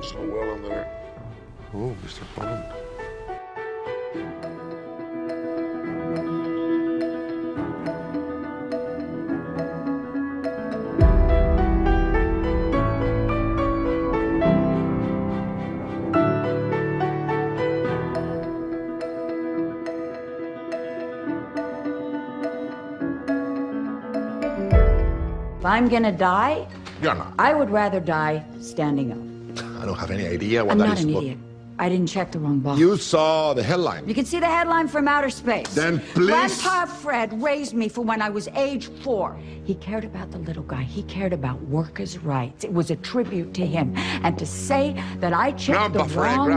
so well in there. Oh, Mr. Bond. If I'm gonna die, You're not. I would rather die standing up. I don't have any idea what I'm that not is. an Look, idiot. I didn't check the wrong box. you saw the headline. You can see the headline from outer space. Then please- Grandpa Fred raised me for when I was age 4. He cared about the little guy. He cared about workers' rights. It was a tribute to him. And to say that I checked Grandpa the Fred, wrong...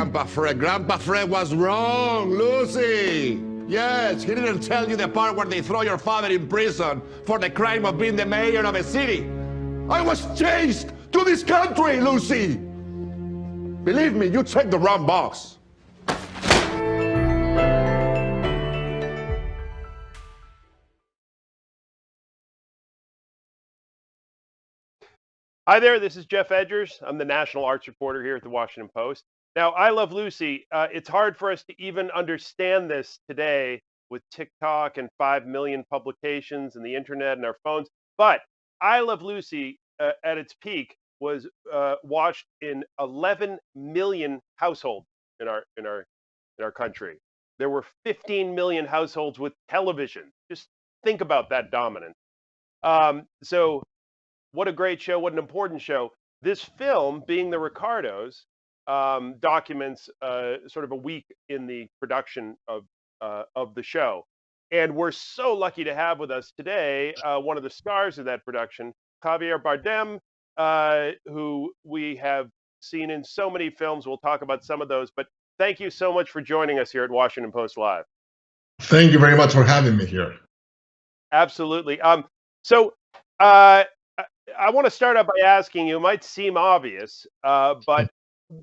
Grandpa Fred was wrong, Lucy. Yes, he didn't tell you the part where they throw your father in prison for the crime of being the mayor of a city. I was chased to this country, Lucy. Believe me, you checked the wrong box. Hi there, this is Geoff Edgers. I'm the national arts reporter here at the Washington Post. Now, I Love Lucy. It's hard for us to even understand this today with TikTok and 5 million publications and the internet and our phones. But I Love Lucy at its peak was watched in 11 million households in our country. There were 15 million households with television. Just think about that dominance. So what a great show, what an important show. This film, being the Ricardos, documents sort of a week in the production of the show. And we're so lucky to have with us today one of the stars of that production, Javier Bardem, who we have seen in so many films. We'll talk about some of those, but thank you so much for joining us here at Washington Post Live. Thank you very much for having me here. Absolutely. So I want to start out by asking you, it might seem obvious, but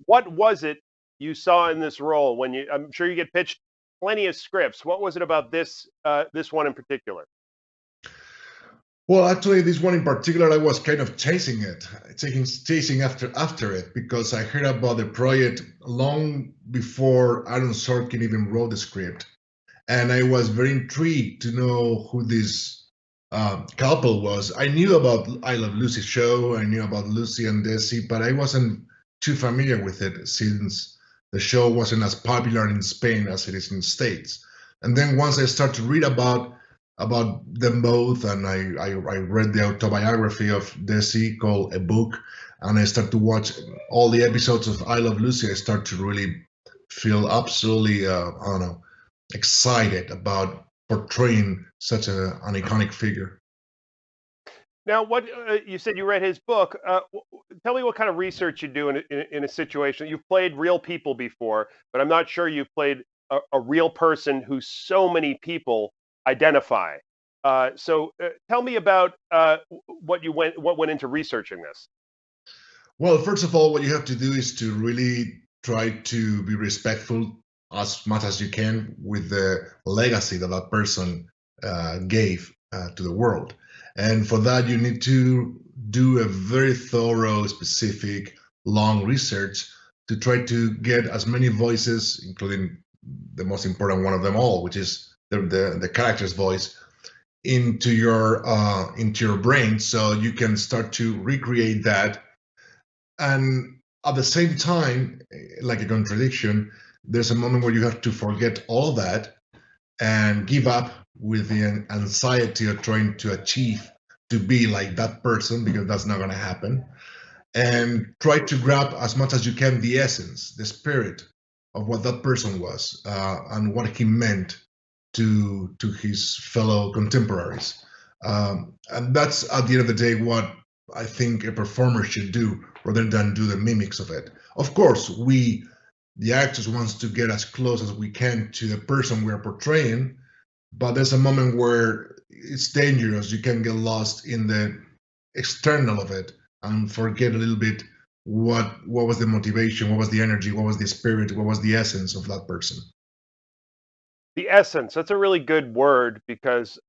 what was it you saw in this role when I'm sure you get pitched plenty of scripts. What was it about this one in particular? Well, actually, this one in particular, I was kind of chasing after it, because I heard about the project long before Aaron Sorkin even wrote the script. And I was very intrigued to know who this couple was. I knew about I Love Lucy show, I knew about Lucy and Desi, but I wasn't too familiar with it since the show wasn't as popular in Spain as it is in the States. And then once I started to read about them both, and I read the autobiography of Desi called A Book, and I started to watch all the episodes of I Love Lucy, I started to really feel absolutely, excited about portraying such an iconic figure. Now, what you said you read his book. Tell me what kind of research you do in a situation. You've played real people before, but I'm not sure you've played a real person who so many people identify. So tell me about what went into researching this. Well, first of all, what you have to do is to really try to be respectful as much as you can with the legacy that that person gave to the world. And for that, you need to do a very thorough, specific, long research to try to get as many voices, including the most important one of them all, which is the character's voice, into your brain, so you can start to recreate that. And at the same time, like a contradiction, there's a moment where you have to forget all that and give up with the anxiety of trying to achieve to be like that person, because that's not going to happen, and try to grab as much as you can the essence, the spirit of what that person was, and what he meant to his fellow contemporaries. And that's, at the end of the day, what I think a performer should do, rather than do the mimics of it. Of course, the actors wants to get as close as we can to the person we are portraying, but there's a moment where it's dangerous. You can get lost in the external of it and forget a little bit what was the motivation, what was the energy, what was the spirit, what was the essence of that person. The essence, that's a really good word, because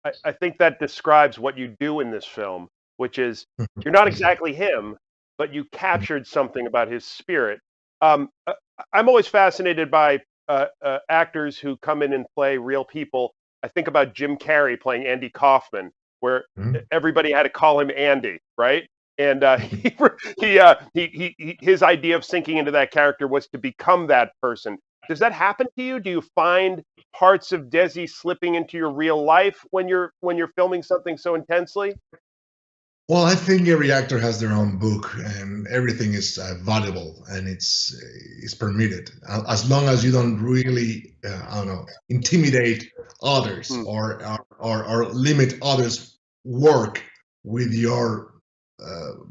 I think that describes what you do in this film, which is you're not exactly him, but you captured something about his spirit. I'm always fascinated by actors who come in and play real people. I think about Jim Carrey playing Andy Kaufman, where everybody had to call him Andy, right? And his idea of sinking into that character was to become that person. Does that happen to you? Do you find parts of Desi slipping into your real life when you're filming something so intensely? Well, I think every actor has their own book, and everything is valuable and it's permitted, as long as you don't really, I don't know, intimidate others or limit others' work with your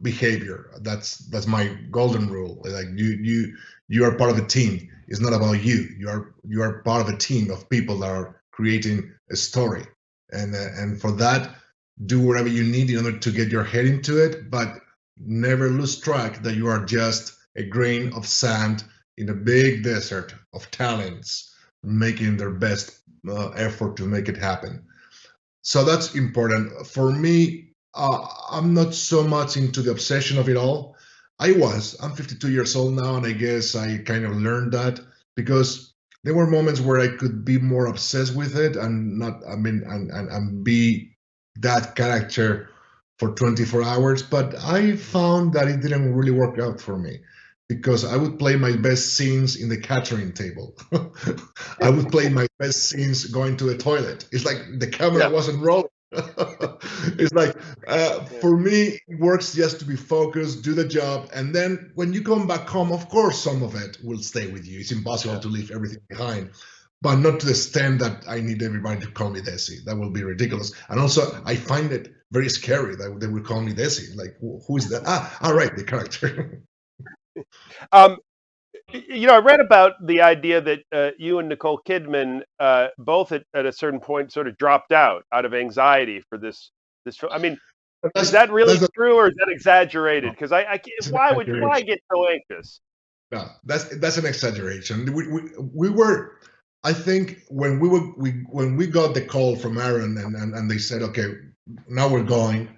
behavior. That's my golden rule. Like you are part of a team. It's not about you. You are part of a team of people that are creating a story, and for that, do whatever you need in order to get your head into it, but never lose track that you are just a grain of sand in a big desert of talents making their best effort to make it happen. So that's important. For me, I'm not so much into the obsession of it all. I'm 52 years old now, and I guess I kind of learned that because there were moments where I could be more obsessed with it and not, and be that character for 24 hours, but I found that it didn't really work out for me because I would play my best scenes in the catering table. I would play my best scenes going to the toilet. It's like the camera wasn't rolling. It's like, for me, it works just to be focused, do the job, and then when you come back home, of course, some of it will stay with you. It's impossible to leave everything behind. But not to the extent that I need everybody to call me Desi. That will be ridiculous. And also, I find it very scary that they will call me Desi. Like, who is that? All right, the character. I read about the idea that you and Nicole Kidman both at a certain point sort of dropped out of anxiety for this film. I mean, is that really true or is that exaggerated? Because why would I get so anxious? No, that's an exaggeration. We were. I think when we got the call from Aaron and they said, okay, now we're going,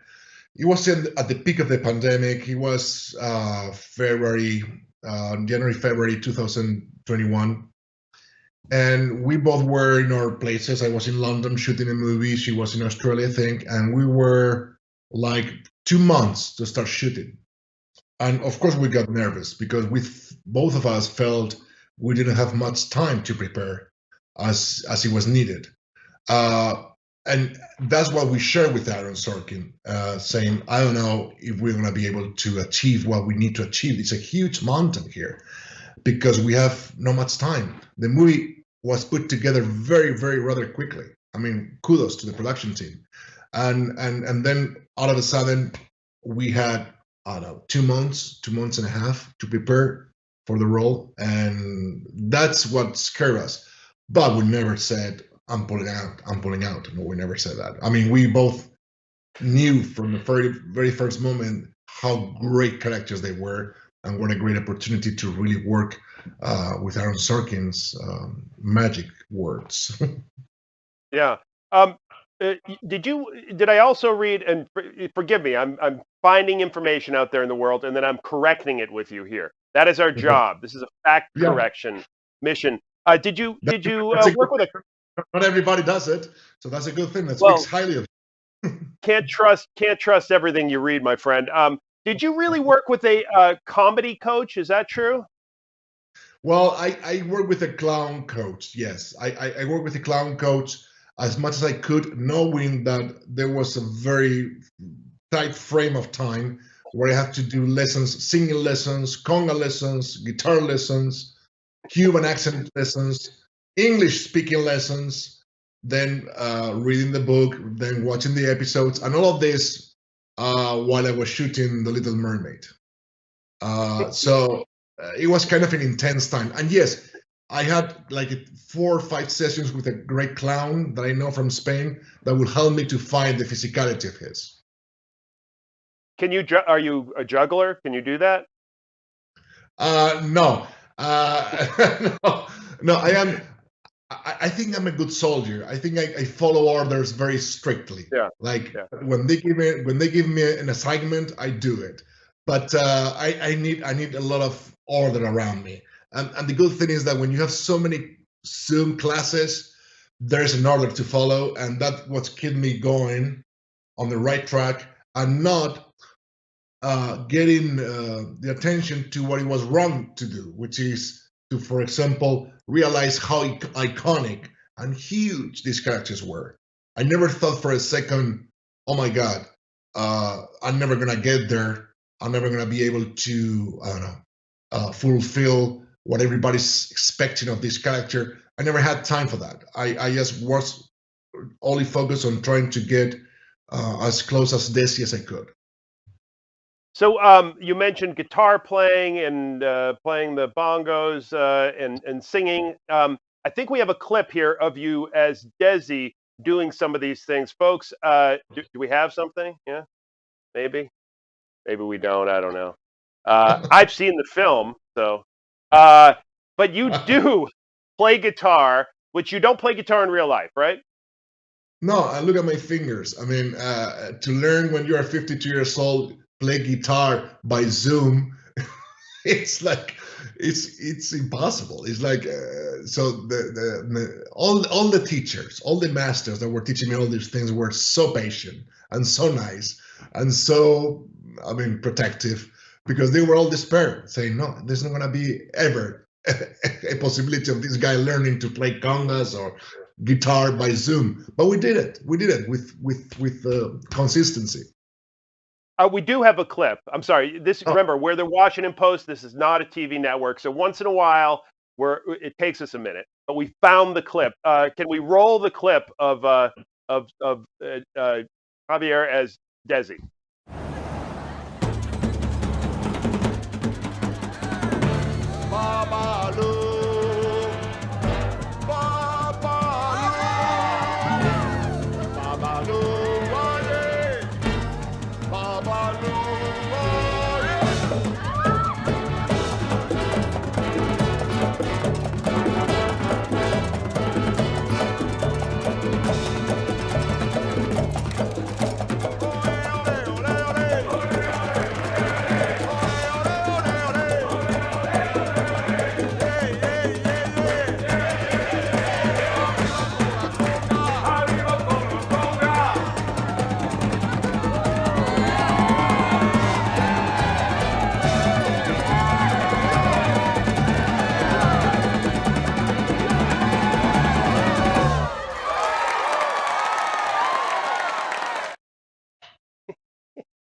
it was at the peak of the pandemic. It was January, February 2021. And we both were in our places. I was in London shooting a movie. She was in Australia, I think. And we were like 2 months to start shooting. And of course we got nervous because both of us felt we didn't have much time to prepare as it was needed. And that's what we shared with Aaron Sorkin, saying, I don't know if we're going to be able to achieve what we need to achieve. It's a huge mountain here because we have not much time. The movie was put together very, very rather quickly. I mean, kudos to the production team. And then all of a sudden we had, I don't know, 2 months and a half to prepare for the role. And that's what scared us. But we never said, I'm pulling out. No, we never said that. I mean, we both knew from the very, very first moment how great characters they were and what a great opportunity to really work with Aaron Sorkin's magic words. Yeah. Did I also read, and forgive me, I'm finding information out there in the world and then I'm correcting it with you here. That is our job. This is a fact correction mission. Did you work with a? Not everybody does it, so that's a good thing. That speaks highly of you. Can't trust everything you read, my friend. Did you really work with a comedy coach? Is that true? Well, I work with a clown coach. Yes, I work with a clown coach as much as I could, knowing that there was a very tight frame of time where I have to do lessons, singing lessons, conga lessons, guitar lessons, Cuban accent lessons, English speaking lessons, then reading the book, then watching the episodes, and all of this while I was shooting The Little Mermaid. So it was kind of an intense time. And yes, I had like 4 or 5 sessions with a great clown that I know from Spain that will help me to find the physicality of his. Are you a juggler? Can you do that? No. No, I am. I think I'm a good soldier. I think I follow orders very strictly. Yeah. When they give me an assignment, I do it. but I need a lot of order around me. And the good thing is that when you have so many Zoom classes, there's an order to follow, and that's what's kept me going on the right track and not getting the attention to what it was wrong to do, which is to, for example, realize how iconic and huge these characters were. I never thought for a second, oh my God, I'm never gonna get there. I'm never gonna be able to, I don't know, fulfill what everybody's expecting of this character. I never had time for that. I just was only focused on trying to get as close as Desi as I could. So you mentioned guitar playing and playing the bongos and singing. I think we have a clip here of you as Desi doing some of these things. Folks, do we have something? Yeah, maybe. Maybe we don't. I don't know. I've seen the film, so. But you do play guitar, which you don't play guitar in real life, right? No, I look at my fingers. I mean, to learn when you are 52 years old, play guitar by Zoom, it's like it's impossible. It's like so all the teachers, all the masters that were teaching me all these things were so patient and so nice and so, I mean, protective, because they were all despair, saying, no, there's not gonna be ever a possibility of this guy learning to play congas or guitar by Zoom. But we did it. We did it with consistency. We do have a clip. I'm sorry. Remember, we're the Washington Post. This is not a TV network. So once in a while, it takes us a minute. But we found the clip. Can we roll the clip of Javier as Desi?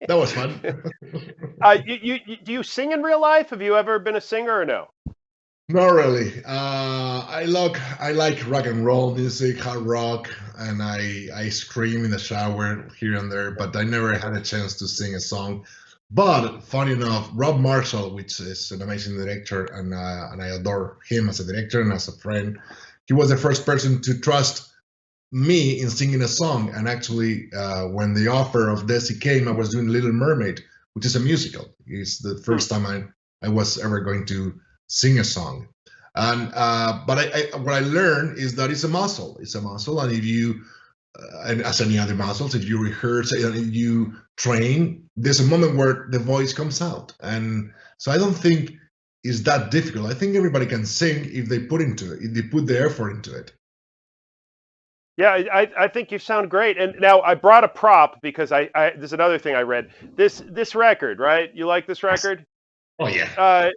That was fun. Do you sing in real life? Have you ever been a singer or no? Not really. I like rock and roll music, hard rock, and I scream in the shower here and there, but I never had a chance to sing a song. But funny enough, Rob Marshall, which is an amazing director, and I adore him as a director and as a friend, he was the first person to trust me in singing a song. And actually, when the offer of Desi came, I was doing Little Mermaid, which is a musical. It's the first time I was ever going to sing a song. And but what I learned is that it's a muscle. It's a muscle, and if you and as any other muscles, if you rehearse and if you train, there's a moment where the voice comes out. And so I don't think it's that difficult. I think everybody can sing if they put into it, if they put the effort into it. Yeah, I think you sound great. And now I brought a prop because there's another thing I read. This record, right? You like this record? Oh yeah.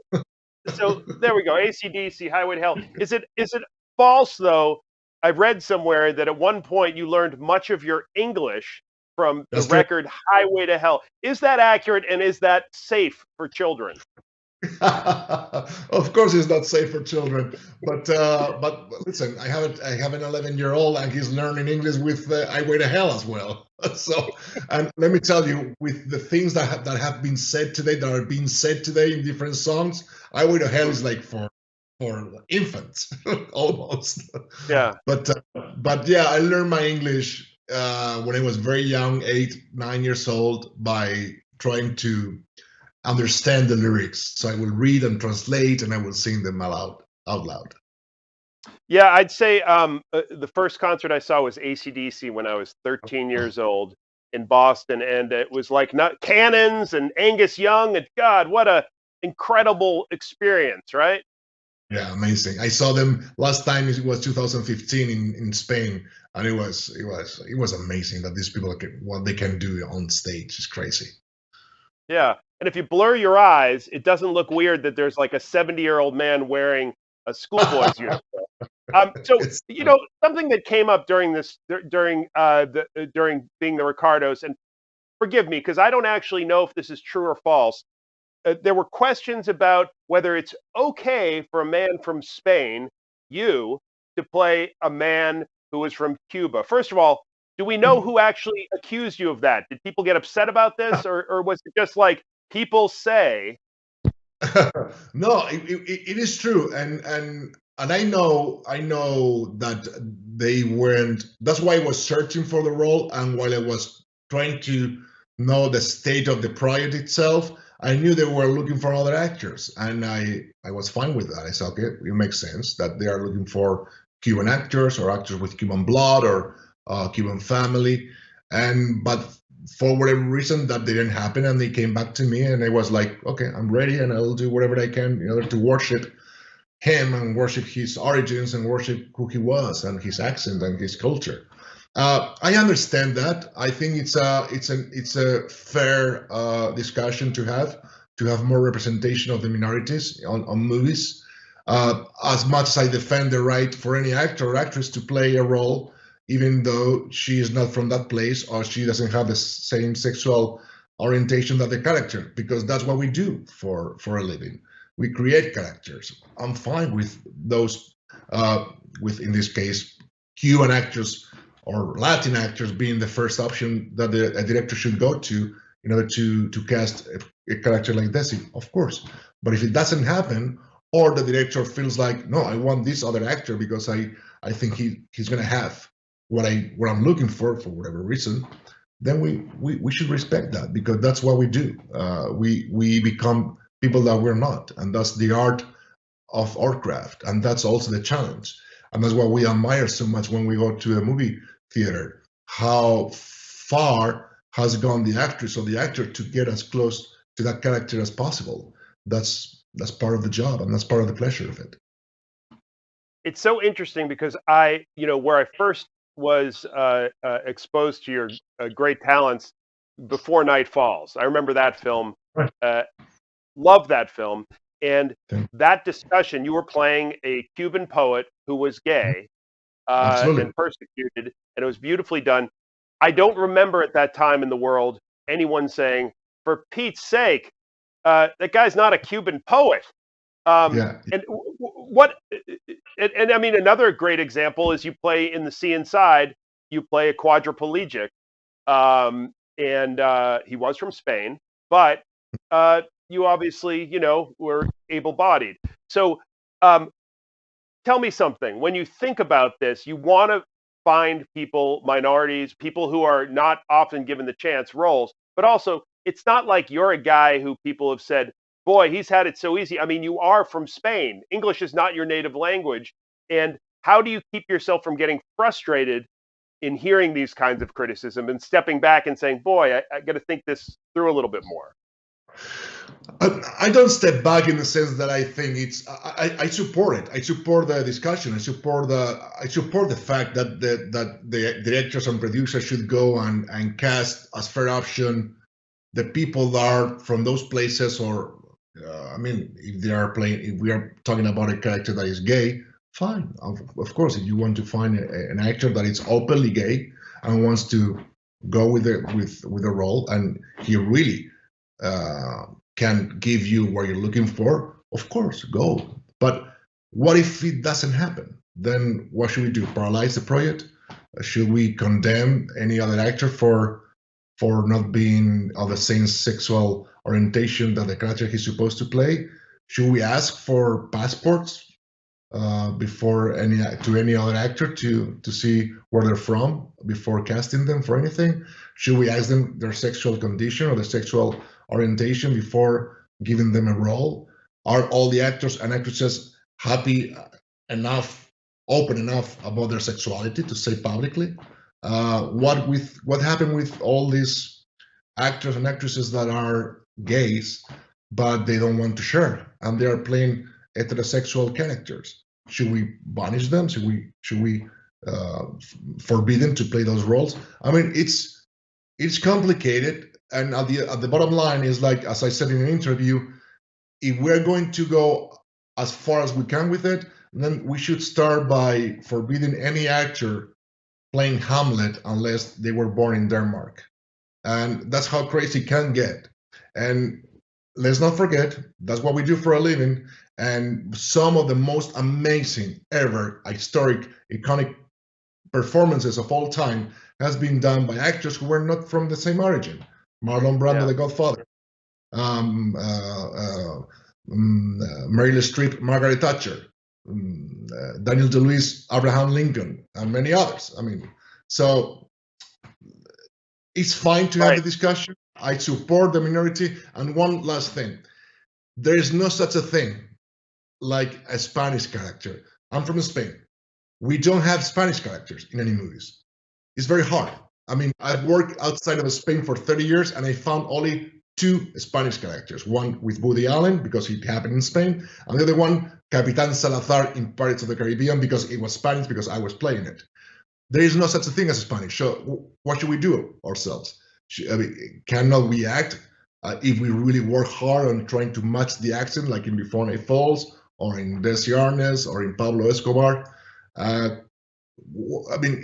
So there we go. AC/DC, Highway to Hell. Is it false though? I read somewhere that at one point you learned much of your English from the record Highway to Hell. Is that accurate, and is that safe for children? Of course, it's not safe for children, but listen, I have an 11-year-old, and he's learning English with Highway to Hell as well. So, and let me tell you, with the things that have been said today, that are being said today in different songs, Highway to Hell is like for infants almost. Yeah. But yeah, I learned my English when I was very young, 8, 9 years old, by trying to understand the lyrics. So I will read and translate, and I will sing them out loud. Yeah, I'd say the first concert I saw was AC/DC when I was 13 years old. in Boston, and it was like not cannons and Angus Young, and God, what a incredible experience, right? Yeah, amazing. I saw them last time. It was 2015 in Spain, and it was amazing that these people what they can do on stage is crazy. Yeah, and if you blur your eyes, it doesn't look weird that there's like a 70-year-old man wearing a schoolboy's uniform. So It's something that came up during this during being the Ricardos, and forgive me because I don't actually know if this is true or false. There were questions about whether it's okay for a man from Spain, you, to play a man who was from Cuba. First of all, do we know who actually accused you of that? Did people get upset about this, or was it just like people say? no, it is true, and I know that they weren't. That's why I was searching for the role, and while I was trying to know the state of the project itself, I knew they were looking for other actors, and I was fine with that. I said, okay, it makes sense that they are looking for Cuban actors or actors with Cuban blood or Cuban family, but for whatever reason that didn't happen, and they came back to me, and I was like, okay, I'm ready, and I'll do whatever I can in order to worship him and worship his origins and worship who he was and his accent and his culture. I understand that. I think it's a fair discussion to have more representation of the minorities on movies. As much as I defend the right for any actor or actress to play a role, even though she is not from that place or she doesn't have the same sexual orientation that the character, because that's what we do for a living. We create characters. I'm fine with those, in this case, Cuban actors or Latin actors being the first option that a director should go to in order to cast a character like Desi, of course. But if it doesn't happen, or the director feels like, no, I want this other actor because I think he's going to have what I'm looking for whatever reason, then we should respect that, because that's what we do. We become people that we're not, and that's the art of our craft, and that's also the challenge, and that's what we admire so much when we go to a movie theater. How far has gone the actress or the actor to get as close to that character as possible? That's part of the job, and that's part of the pleasure of it. It's so interesting because where I first was exposed to your great talents before Night Falls. I remember that film. Right. Love that film. And Okay. that discussion, you were playing a Cuban poet who was gay Absolutely. and persecuted, and it was beautifully done. I don't remember at that time in the world anyone saying, for Pete's sake, that guy's not a Cuban poet. Yeah. And I mean, another great example is you play in The Sea Inside, you play a quadriplegic, and he was from Spain, but you obviously, were able-bodied. So tell me something. When you think about this, you want to find people, minorities, people who are not often given the chance roles, but also it's not like you're a guy who people have said, boy, he's had it so easy. I mean, you are from Spain. English is not your native language. And how do you keep yourself from getting frustrated in hearing these kinds of criticism and stepping back and saying, boy, I got to think this through a little bit more? I don't step back in the sense that I think I support it. I support the discussion. I support the fact that the directors and producers should go and cast as fair option the people that are from those places, or I mean, if we are talking about a character that is gay, fine. Of course, if you want to find an actor that is openly gay and wants to go with the role, and he really can give you what you're looking for, of course, go. But what if it doesn't happen? Then what should we do? Paralyze the project? Should we condemn any other actor for not being of the same sexual orientation that the character he's supposed to play? Should we ask for passports before any other actor to see where they're from before casting them for anything? Should we ask them their sexual condition or their sexual orientation before giving them a role? Are all the actors and actresses happy enough, open enough about their sexuality to say publicly? What happened with all these actors and actresses that are gays, but they don't want to share, and they are playing heterosexual characters? Should we banish them? Should we forbid them to play those roles? I mean, it's complicated, and at the bottom line is, like, as I said in an interview, if we're going to go as far as we can with it, then we should start by forbidding any actor playing Hamlet unless they were born in Denmark. And that's how crazy it can get. And let's not forget, that's what we do for a living. And some of the most amazing ever historic, iconic performances of all time has been done by actors who were not from the same origin. Marlon Brando, The Godfather. Meryl Streep, Margaret Thatcher. Daniel Day-Lewis, Abraham Lincoln, and many others. I mean, so it's fine to have the discussion. I support the minority. And one last thing, there is no such a thing like a Spanish character. I'm from Spain. We don't have Spanish characters in any movies. It's very hard. I mean, I've worked outside of Spain for 30 years, and I found only 2 Spanish characters. One with Woody Allen, because it happened in Spain, and the other one, Capitan Salazar in Pirates of the Caribbean, because it was Spanish, because I was playing it. There is no such a thing as Spanish. So what should we do ourselves? Cannot we act if we really work hard on trying to match the accent, like in Before Night Falls, or in Desi Arnaz, or in Pablo Escobar? I mean,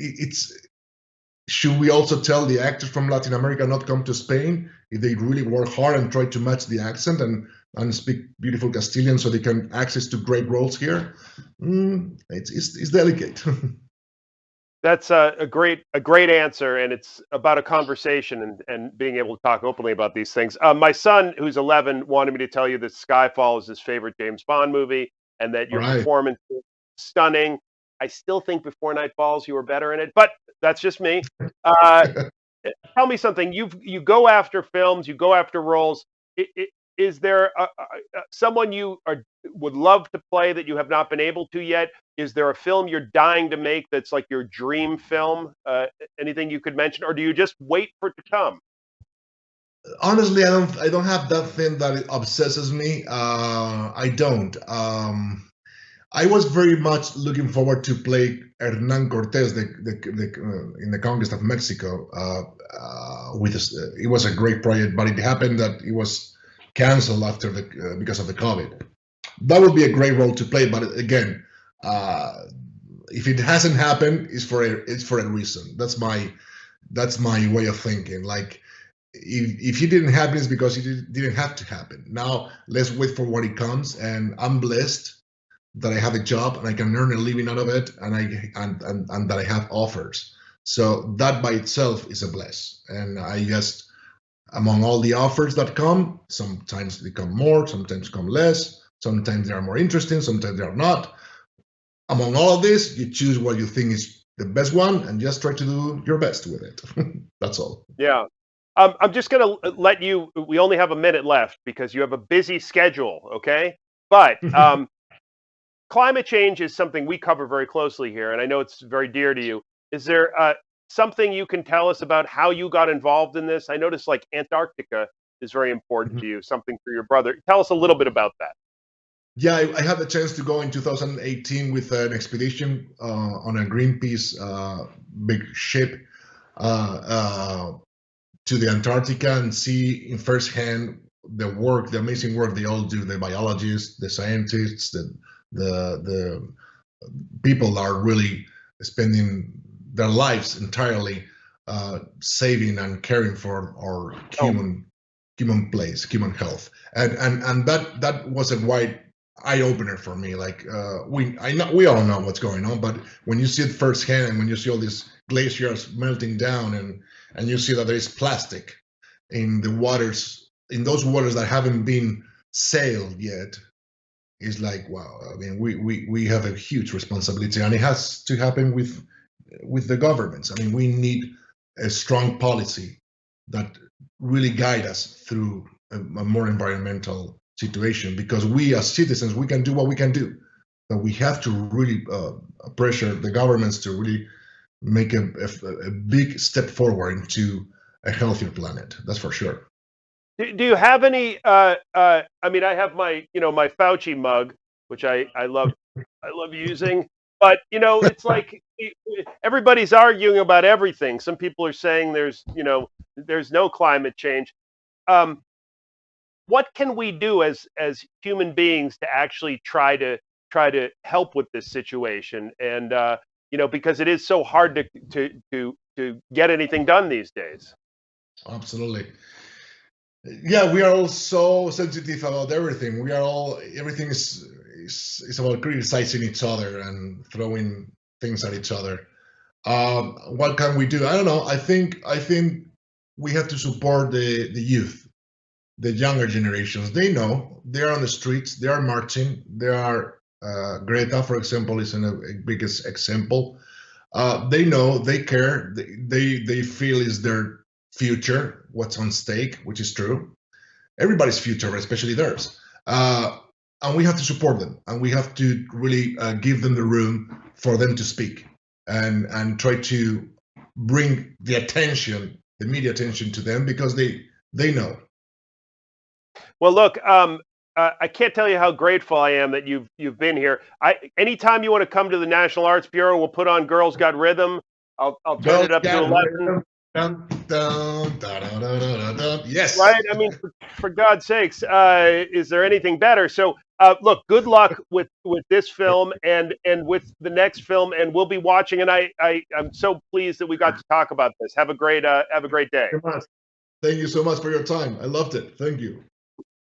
should we also tell the actors from Latin America not come to Spain if they really work hard and try to match the accent and speak beautiful Castilian so they can access to great roles here? It's delicate. That's a great answer, and it's about a conversation and being able to talk openly about these things. My son, who's 11, wanted me to tell you that Skyfall is his favorite James Bond movie, and that your performance is stunning. I still think Before Night Falls, you were better in it, but that's just me. Tell me something. You go after films, you go after roles. Is there someone you would love to play that you have not been able to yet? Is there a film you're dying to make that's like your dream film? Anything you could mention, or do you just wait for it to come? Honestly, I don't have that thing that obsesses me. I don't. I was very much looking forward to play Hernan Cortés in the Conquest of Mexico. It was a great project, but it happened that it was canceled after because of the COVID. That would be a great role to play, but again, if it hasn't happened, it's for a reason. That's my way of thinking. Like, if it didn't happen, it's because it didn't have to happen. Now let's wait for when it comes, and I'm blessed that I have a job and I can earn a living out of it, and that I have offers. So that by itself is a bless. And I just, among all the offers that come, sometimes they come more, sometimes come less, sometimes they are more interesting, sometimes they are not. Among all of this, you choose what you think is the best one and just try to do your best with it. That's all. Yeah. I'm just going to let you, we only have a minute left because you have a busy schedule, okay? But climate change is something we cover very closely here, and I know it's very dear to you. Is there something you can tell us about how you got involved in this? I noticed like Antarctica is very important to you, something for your brother. Tell us a little bit about that. Yeah, I had the chance to go in 2018 with an expedition on a Greenpeace big ship to the Antarctica and see in firsthand the amazing work they all do, the biologists, the scientists, the people that are really spending their lives entirely saving and caring for our human place, human health, and that was a wide eye opener for me. Like we all know what's going on, but when you see it firsthand, and when you see all these glaciers melting down, and you see that there is plastic in the waters, in those waters that haven't been sailed yet, it's like, wow. I mean, we have a huge responsibility, and it has to happen with the governments. I mean, we need a strong policy that really guide us through a more environmental situation, because we as citizens, we can do what we can do, but we have to really pressure the governments to really make a big step forward into a healthier planet. That's for sure. Do you have any? I mean, I have my my Fauci mug, which I love using. But it's like everybody's arguing about everything. Some people are saying there's no climate change. What can we do as human beings to actually try to help with this situation? And because it is so hard to get anything done these days. Absolutely. Yeah, we are all so sensitive about everything. Everything is about criticizing each other and throwing things at each other. What can we do? I don't know. I think we have to support the youth, the younger generations. They know, they are on the streets, they are marching. They are Greta, for example, is a biggest example. They know, they care, they feel is their future, what's on stake, which is true. Everybody's future, especially theirs. And we have to support them, and we have to really give them the room for them to speak and try to bring the media attention to them, because they know. Well, look, I can't tell you how grateful I am that you've been here. Anytime you want to come to the National Arts Bureau, we'll put on Girls Got Rhythm. I'll turn it up to 11. Dun, dun, dun, dun, dun, dun, dun. Yes. Right. I mean, for God's sakes, is there anything better? So, look, good luck with this film and with the next film, and we'll be watching. And I'm so pleased that we got to talk about this. Have a great day. Thank you so much for your time. I loved it. Thank you.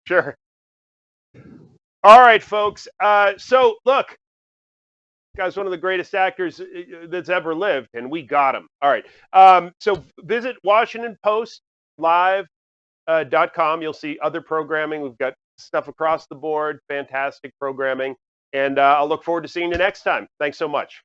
Sure. All right, folks. So look, guy's one of the greatest actors that's ever lived, and we got him. All right. So visit WashingtonPostLive.com. You'll see other programming. We've got stuff across the board, fantastic programming. And I'll look forward to seeing you next time. Thanks so much.